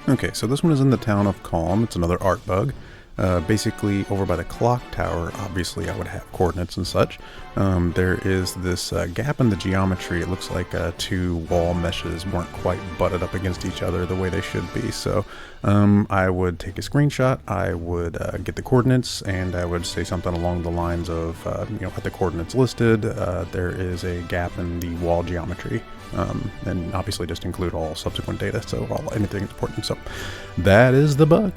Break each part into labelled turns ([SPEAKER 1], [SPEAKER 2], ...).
[SPEAKER 1] Okay, so this one is in the town of Calm. It's another art bug. Basically, over by the clock tower, obviously I would have coordinates and such. There is this gap in the geometry. It looks like two wall meshes weren't quite butted up against each other the way they should be. So I would take a screenshot, I would get the coordinates, and I would say something along the lines of, at the coordinates listed, there is a gap in the wall geometry. And obviously just include all subsequent data, so anything important. So that is the bug.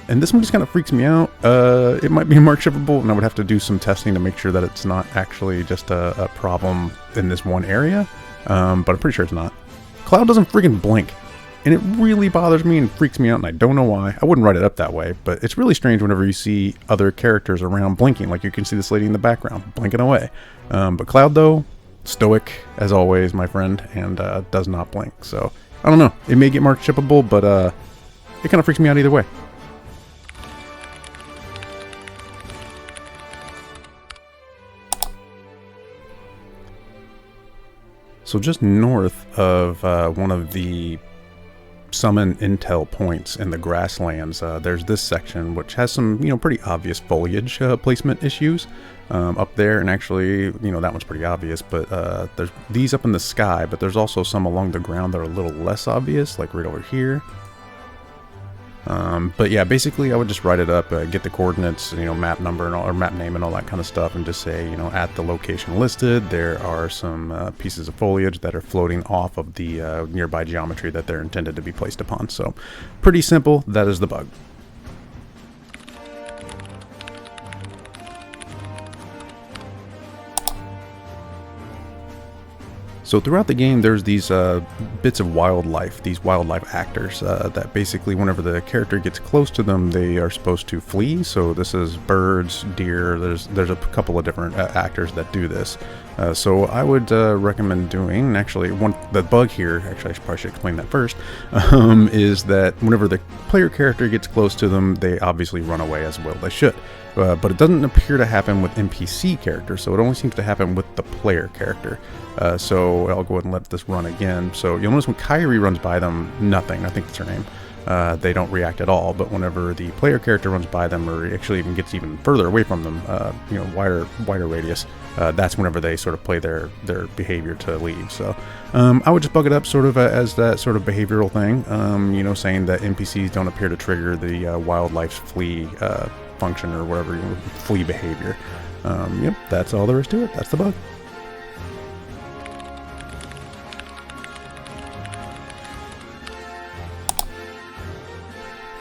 [SPEAKER 1] And this one just kind of freaks me out. It might be mark shippable, and I would have to do some testing to make sure that it's not actually just a problem in this one area. But I'm pretty sure it's not. Cloud doesn't freaking blink. And it really bothers me and freaks me out, and I don't know why. I wouldn't write it up that way, but it's really strange whenever you see other characters around blinking. Like you can see this lady in the background blinking away. But Cloud, though, stoic as always, my friend, and does not blink. So, I don't know. It may get marked shippable, but it kind of freaks me out either way. So just north of one of the summon intel points in the grasslands, there's this section which has some, pretty obvious foliage placement issues up there, and actually, that one's pretty obvious, but there's these up in the sky, but there's also some along the ground that are a little less obvious, like right over here. But yeah, basically I would just write it up, get the coordinates, map number and all, or map name and all that kind of stuff, and just say, at the location listed, there are some pieces of foliage that are floating off of the nearby geometry that they're intended to be placed upon. So pretty simple. That is the bug. So throughout the game, there's these bits of wildlife, these wildlife actors that basically whenever the character gets close to them, they are supposed to flee. So this is birds, deer, there's a couple of different actors that do this. So I would recommend doing, and actually the bug here, actually I probably should explain that first, is that whenever the player character gets close to them, they obviously run away, as well they should. But it doesn't appear to happen with NPC characters, so it only seems to happen with the player character. So I'll go ahead and let this run again. So you'll notice when Kyrie runs by them, nothing, I think that's her name, they don't react at all. But whenever the player character runs by them, or actually even gets even further away from them, wider radius, that's whenever they sort of play their behavior to leave. So I would just bug it up sort of as that sort of behavioral thing, saying that NPCs don't appear to trigger the wildlife's flee function or whatever, flee behavior. Yep, that's all there is to it. That's the bug.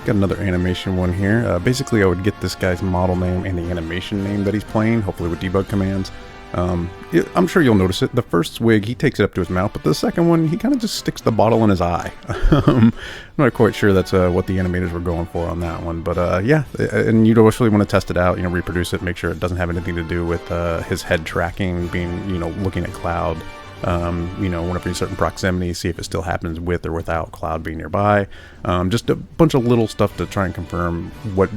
[SPEAKER 1] Got another animation one here. Basically, I would get this guy's model name and the animation name that he's playing, hopefully with debug commands. I'm sure you'll notice it. The first swig, he takes it up to his mouth, but the second one, he kind of just sticks the bottle in his eye. I'm not quite sure that's what the animators were going for on that one, but yeah, and you'd actually want to test it out, reproduce it, make sure it doesn't have anything to do with his head tracking, being, looking at Cloud. Whenever in certain proximity, see if it still happens with or without Cloud being nearby. Just a bunch of little stuff to try and confirm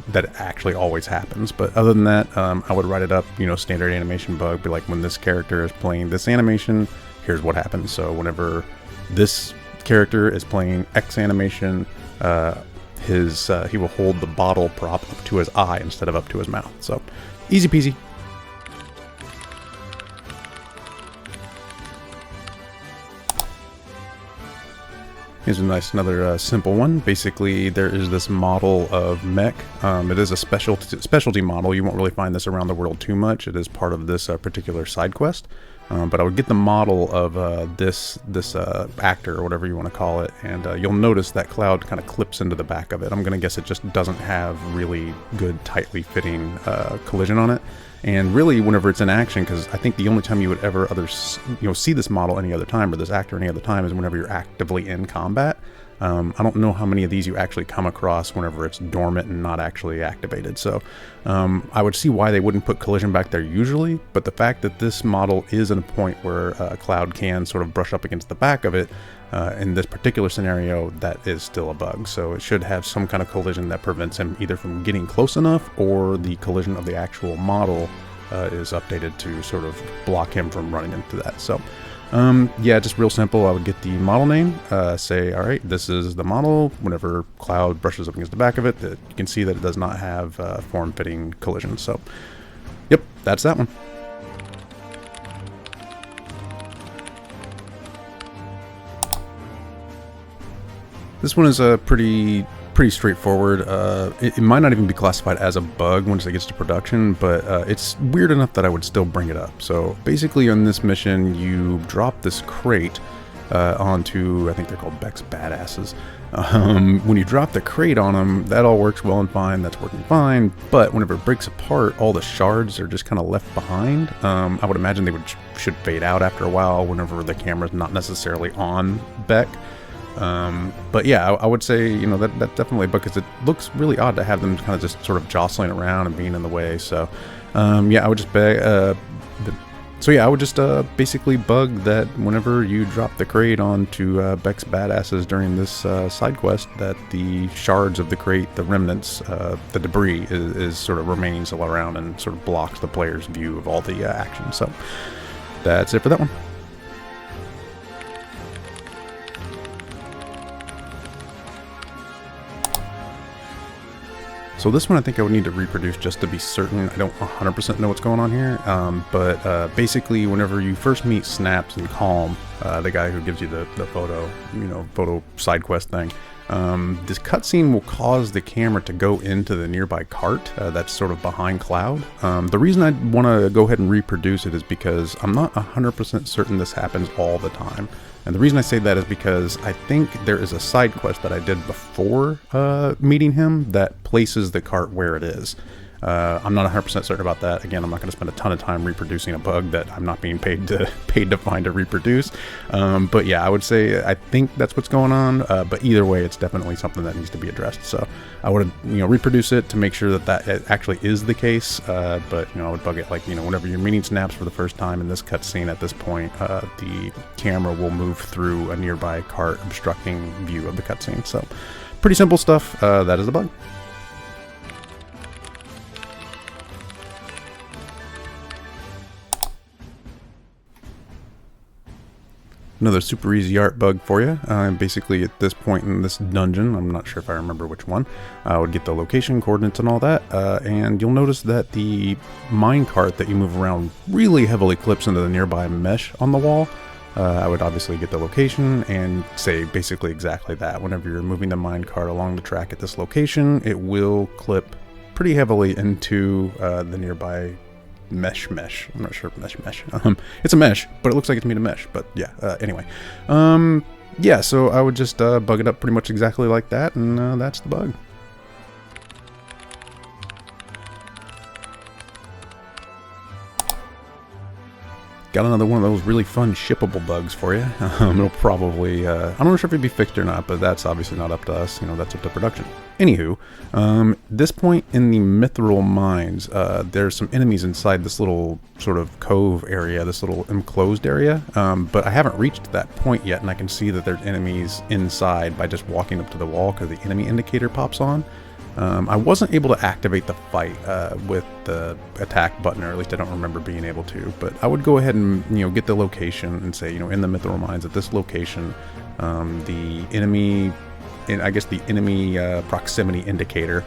[SPEAKER 1] that actually always happens. But other than that, I would write it up, standard animation bug, be like, when this character is playing this animation, here's what happens. So whenever this character is playing X animation, he will hold the bottle prop up to his eye instead of up to his mouth. So easy peasy. Here's another simple one. Basically, there is this model of mech. It is a specialty model. You won't really find this around the world too much. It is part of this particular side quest. But I would get the model of this actor, or whatever you want to call it, and you'll notice that Cloud kind of clips into the back of it. I'm going to guess it just doesn't have really good, tightly fitting collision on it. And really, whenever it's in action, because I think the only time you would ever see this model any other time, or this actor any other time, is whenever you're actively in combat. I don't know how many of these you actually come across whenever it's dormant and not actually activated. So I would see why they wouldn't put collision back there usually, but the fact that this model is at a point where Cloud can sort of brush up against the back of it, in this particular scenario, that is still a bug. So it should have some kind of collision that prevents him either from getting close enough, or the collision of the actual model is updated to sort of block him from running into that. So yeah, just real simple. I would get the model name, say, all right, this is the model. Whenever Cloud brushes up against the back of it, you can see that it does not have form-fitting collision. So yep, that's that one. This one is a pretty straightforward. It might not even be classified as a bug once it gets to production, but it's weird enough that I would still bring it up. So basically on this mission, you drop this crate onto, I think they're called Beck's Badasses. When you drop the crate on them, that all works well and fine, that's working fine, but whenever it breaks apart, all the shards are just kind of left behind. I would imagine they should fade out after a while whenever the camera's not necessarily on Beck. But yeah, I would say, you know, that definitely, because it looks really odd to have them kind of just sort of jostling around and being in the way. So yeah, I would just basically bug that whenever you drop the crate onto Beck's Badasses during this side quest, that the shards of the crate, the remnants, the debris is sort of remaining still around and sort of blocks the player's view of all the action. So that's it for that one. So this one I think I would need to reproduce just to be certain. I don't 100% know what's going on here, but basically whenever you first meet Snaps and Calm, the guy who gives you the photo, photo side quest thing, this cutscene will cause the camera to go into the nearby cart that's sort of behind Cloud. The reason I want to go ahead and reproduce it is because I'm not 100% certain this happens all the time. And the reason I say that is because I think there is a side quest that I did before meeting him that places the cart where it is. I'm not 100% certain about that. Again, I'm not going to spend a ton of time reproducing a bug that I'm not being paid to find to reproduce. But yeah, I would say I think that's what's going on. But either way, it's definitely something that needs to be addressed. So I would reproduce it to make sure that it actually is the case. But I would bug it like whenever you're meeting Snaps for the first time in this cutscene. At this point, the camera will move through a nearby cart, obstructing view of the cutscene. So pretty simple stuff. That is the bug. Another super easy art bug for you. Basically at this point in this dungeon, I'm not sure if I remember which one, I would get the location, coordinates and all that, and you'll notice that the minecart that you move around really heavily clips into the nearby mesh on the wall. I would obviously get the location and say basically exactly that. Whenever you're moving the minecart along the track at this location, it will clip pretty heavily into the nearby mesh. I'm not sure if mesh. It's a mesh, but it looks like it's made of mesh. But yeah, anyway. Yeah, so I would just bug it up pretty much exactly like that, and that's the bug. Got another one of those really fun shippable bugs for you. It'll probably, I'm not sure if it'd be fixed or not, but that's obviously not up to us. That's up to production. Anywho, this point in the Mithril Mines, there's some enemies inside this little sort of cove area, this little enclosed area, but I haven't reached that point yet, and I can see that there's enemies inside by just walking up to the wall because the enemy indicator pops on. I wasn't able to activate the fight with the attack button, or at least I don't remember being able to, but I would go ahead and get the location and say, in the Mithril Mines at this location, the enemy, I guess the enemy proximity indicator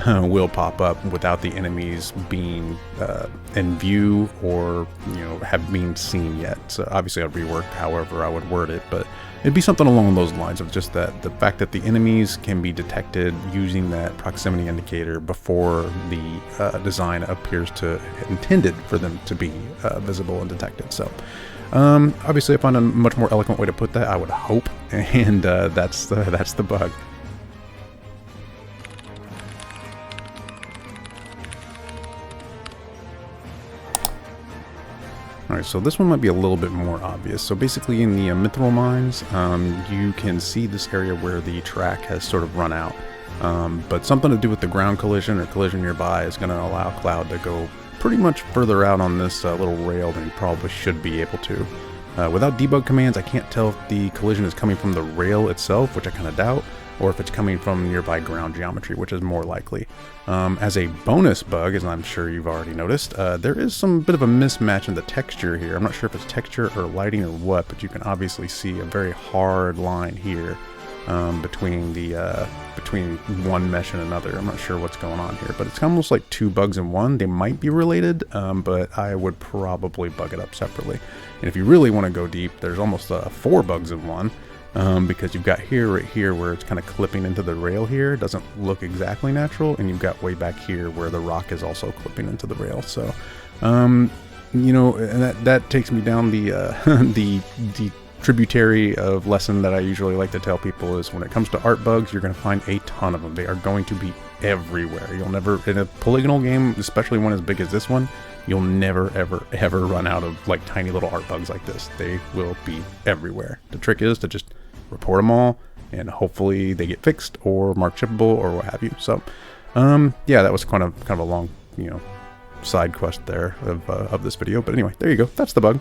[SPEAKER 1] will pop up without the enemies being in view or have been seen yet. So obviously I'd rework however I would word it, but it'd be something along those lines of just that the fact that the enemies can be detected using that proximity indicator before the design appears to intended for them to be visible and detected. So obviously I found a much more eloquent way to put that, I would hope, and that's the bug. Alright, so this one might be a little bit more obvious. So basically in the Mithril Mines, you can see this area where the track has sort of run out. But something to do with the ground collision or collision nearby is going to allow Cloud to go pretty much further out on this little rail than he probably should be able to. Without debug commands, I can't tell if the collision is coming from the rail itself, which I kind of doubt, or if it's coming from nearby ground geometry, which is more likely. As a bonus bug, as I'm sure you've already noticed, there is some bit of a mismatch in the texture here. I'm not sure if it's texture or lighting or what, but you can obviously see a very hard line here between one mesh and another. I'm not sure what's going on here, but it's almost like two bugs in one. They might be related, but I would probably bug it up separately. And if you really want to go deep, there's almost 4 bugs in one, because you've got here, right here, where it's kind of clipping into the rail here. It doesn't look exactly natural, and you've got way back here where the rock is also clipping into the rail. So, you know, and that takes me down the the tributary of lesson that I usually like to tell people is when it comes to art bugs, you're going to find a ton of them. They are going to be everywhere. You'll never, in a polygonal game, especially one as big as this one, you'll never, ever, ever run out of like tiny little art bugs like this. They will be everywhere. The trick is to just report them all, and hopefully they get fixed or marked shippable or what have you. So, yeah, that was kind of a long, you know, side quest there of this video. But anyway, there you go. That's the bug.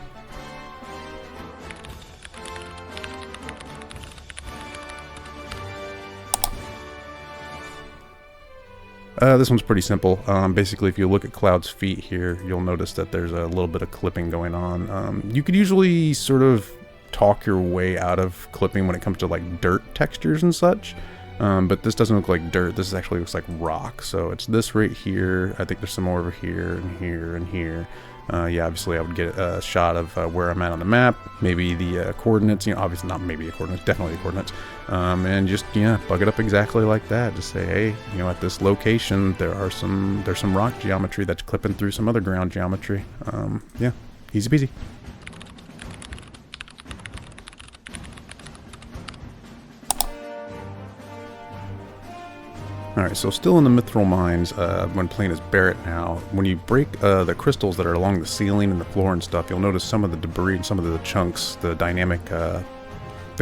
[SPEAKER 1] This one's pretty simple. Basically, if you look at Cloud's feet here, you'll notice that there's a little bit of clipping going on. You could usually sort of talk your way out of clipping when it comes to like dirt textures and such, but this doesn't look like dirt. This actually looks like rock. So it's this right here. I think there's some more over here and here and here. Yeah, obviously I would get a shot of where I'm at on the map, maybe the coordinates, you know, obviously not maybe the coordinates, definitely the coordinates, and just, yeah, bug it up exactly like that. Just say, hey, you know, at this location, there's some rock geometry that's clipping through some other ground geometry. Yeah, easy peasy. Alright, so still in the Mithril Mines, when playing as Barret now, when you break the crystals that are along the ceiling and the floor and stuff, you'll notice some of the debris and some of the chunks, the dynamic, the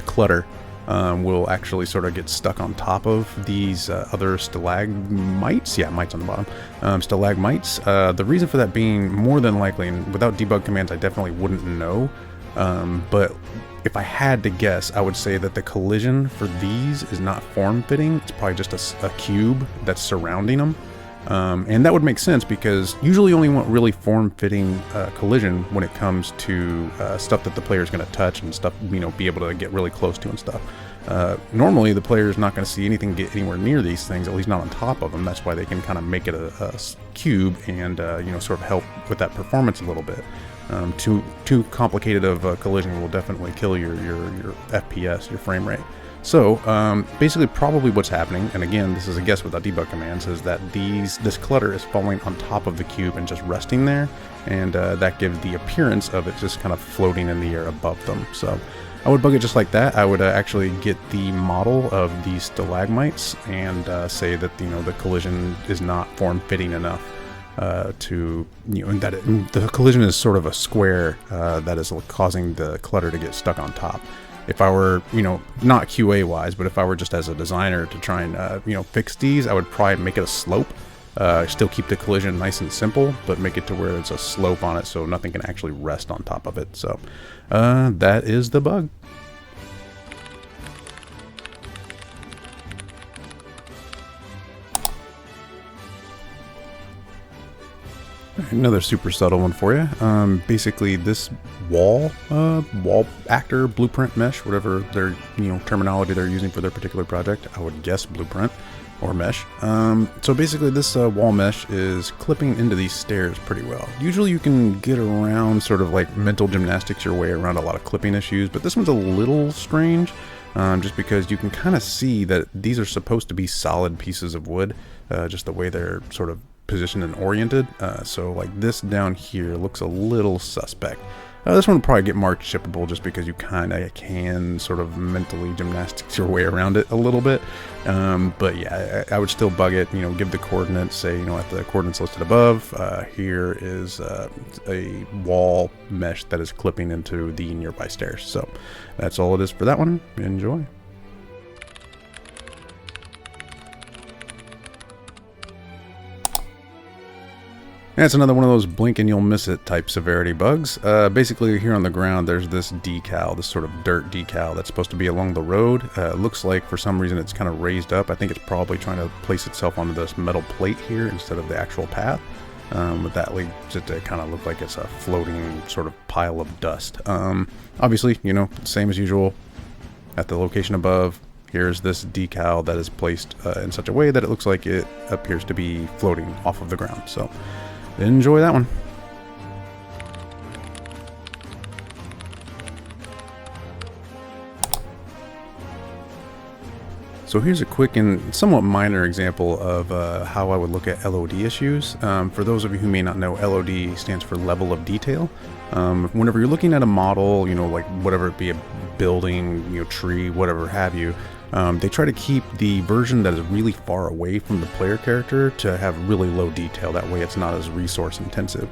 [SPEAKER 1] clutter, will actually sort of get stuck on top of these other stalagmites. Yeah, mites on the bottom. Stalagmites. The reason for that being more than likely, and without debug commands I definitely wouldn't know, but if I had to guess, I would say that the collision for these is not form-fitting. It's probably just a cube that's surrounding them. And that would make sense because usually you only want really form-fitting collision when it comes to stuff that the player is going to touch and stuff, you know, be able to get really close to and stuff. Normally the player is not going to see anything get anywhere near these things, at least not on top of them. That's why they can kind of make it a cube and, you know, sort of help with that performance a little bit. Too complicated of a collision will definitely kill your FPS, your frame rate. So basically probably what's happening, and again this is a guess without debug commands, is that this clutter is falling on top of the cube and just resting there, and that gives the appearance of it just kind of floating in the air above them. So I would bug it just like that. I would actually get the model of these stalagmites and say that, you know, the collision is not form-fitting enough to, you know, and that the collision is sort of a square that is causing the clutter to get stuck on top. If I were, you know, not QA wise, but if I were just as a designer to try and, you know, fix these, I would probably make it a slope. Still keep the collision nice and simple, but make it to where it's a slope on it so nothing can actually rest on top of it. So that is the bug. Another super subtle one for you. Basically, this wall actor, blueprint mesh, whatever their, you know, terminology they're using for their particular project. I would guess blueprint or mesh. So basically, this wall mesh is clipping into these stairs pretty well. Usually, you can get around sort of like mental gymnastics your way around a lot of clipping issues, but this one's a little strange. Just because you can kind of see that these are supposed to be solid pieces of wood, just the way they're sort of positioned and oriented. So like this down here looks a little suspect. This one will probably get marked shippable just because you kind of can sort of mentally gymnastics your way around it a little bit. But yeah, I would still bug it, you know, give the coordinates, say, you know, at the coordinates listed above, here is a wall mesh that is clipping into the nearby stairs. So that's all it is for that one. Enjoy. And it's another one of those blink and you'll miss it type severity bugs. Basically here on the ground there's this decal, this sort of dirt decal that's supposed to be along the road. It looks like for some reason it's kind of raised up. I think it's probably trying to place itself onto this metal plate here instead of the actual path. But that leads it to kind of look like it's a floating sort of pile of dust. Obviously, you know, same as usual at the location above. Here's this decal that is placed in such a way that it looks like it appears to be floating off of the ground. So enjoy that one. So here's a quick and somewhat minor example of how I would look at LOD issues. For those of you who may not know, LOD stands for level of detail. Whenever you're looking at a model, you know, like whatever it be, a building, you know, tree, whatever have you, they try to keep the version that is really far away from the player character to have really low detail. That way it's not as resource intensive.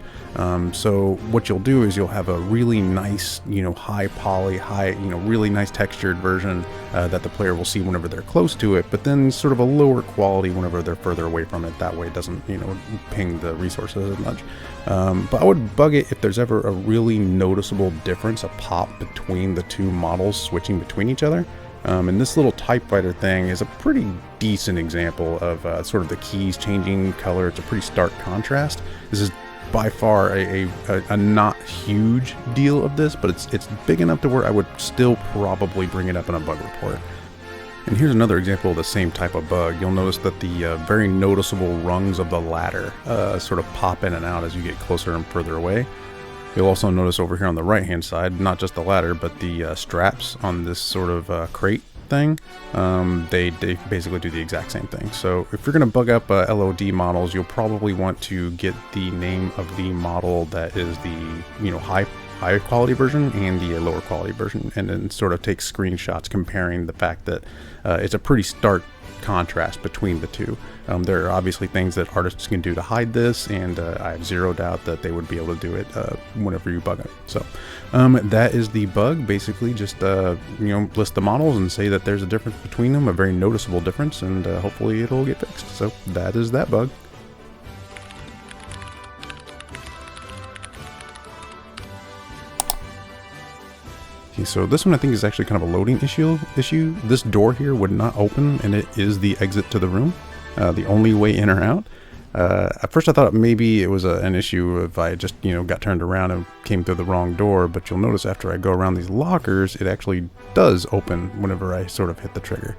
[SPEAKER 1] So what you'll do is you'll have a really nice, you know, high poly, really nice textured version that the player will see whenever they're close to it, but then sort of a lower quality whenever they're further away from it. That way it doesn't, you know, ping the resources as much. But I would bug it if there's ever a really noticeable difference, a pop between the two models switching between each other. And this little typewriter thing is a pretty decent example of sort of the keys changing color. It's a pretty stark contrast. This is by far a not huge deal of this, but it's big enough to where I would still probably bring it up in a bug report. And here's another example of the same type of bug. You'll notice that the very noticeable rungs of the ladder sort of pop in and out as you get closer and further away. You'll also notice over here on the right hand side, not just the ladder, but the straps on this sort of crate thing, they basically do the exact same thing. So if you're going to bug up LOD models, you'll probably want to get the name of the model that is the, you know, high quality version and the lower quality version, and then sort of take screenshots comparing the fact that it's a pretty stark contrast between the two. There are obviously things that artists can do to hide this, and I have zero doubt that they would be able to do it whenever you bug it. So that is the bug. Basically just you know, list the models and say that there's a difference between them, a very noticeable difference, and hopefully it'll get fixed. So that is that bug. So this one I think is actually kind of a loading issue. This door here would not open, and it is the exit to the room, the only way in or out. At first I thought maybe it was an issue if I just, you know, got turned around and came through the wrong door, but you'll notice after I go around these lockers, it actually does open whenever I sort of hit the trigger.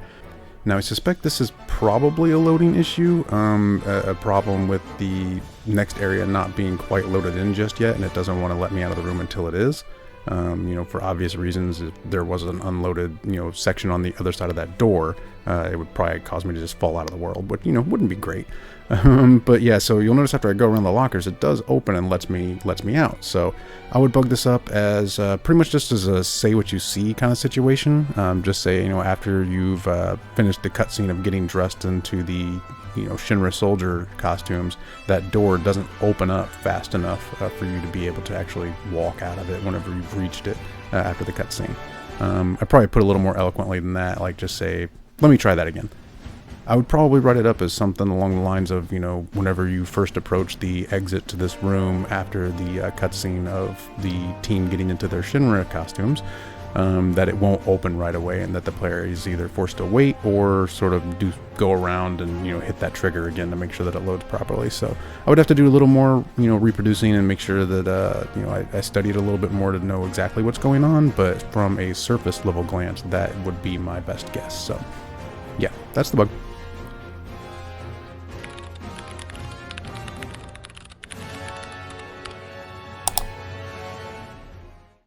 [SPEAKER 1] Now I suspect this is probably a loading issue, a problem with the next area not being quite loaded in just yet, and it doesn't want to let me out of the room until it is. You know, for obvious reasons, if there was an unloaded, you know, section on the other side of that door, it would probably cause me to just fall out of the world, but, you know, wouldn't be great. But yeah, so you'll notice after I go around the lockers, it does open and lets me out. So I would bug this up as pretty much just as a say what you see kind of situation. Just say, you know, after you've finished the cutscene of getting dressed into the, you know, Shinra soldier costumes, that door doesn't open up fast enough for you to be able to actually walk out of it whenever you've reached it after the cutscene. I probably put a little more eloquently than that, like just say, let me try that again. I would probably write it up as something along the lines of, you know, whenever you first approach the exit to this room after the cutscene of the team getting into their Shinra costumes, that it won't open right away, and that the player is either forced to wait or sort of go around and, you know, hit that trigger again to make sure that it loads properly. So I would have to do a little more, you know, reproducing and make sure that you know, I studied a little bit more to know exactly what's going on, but from a surface level glance, that would be my best guess. So yeah, that's the bug.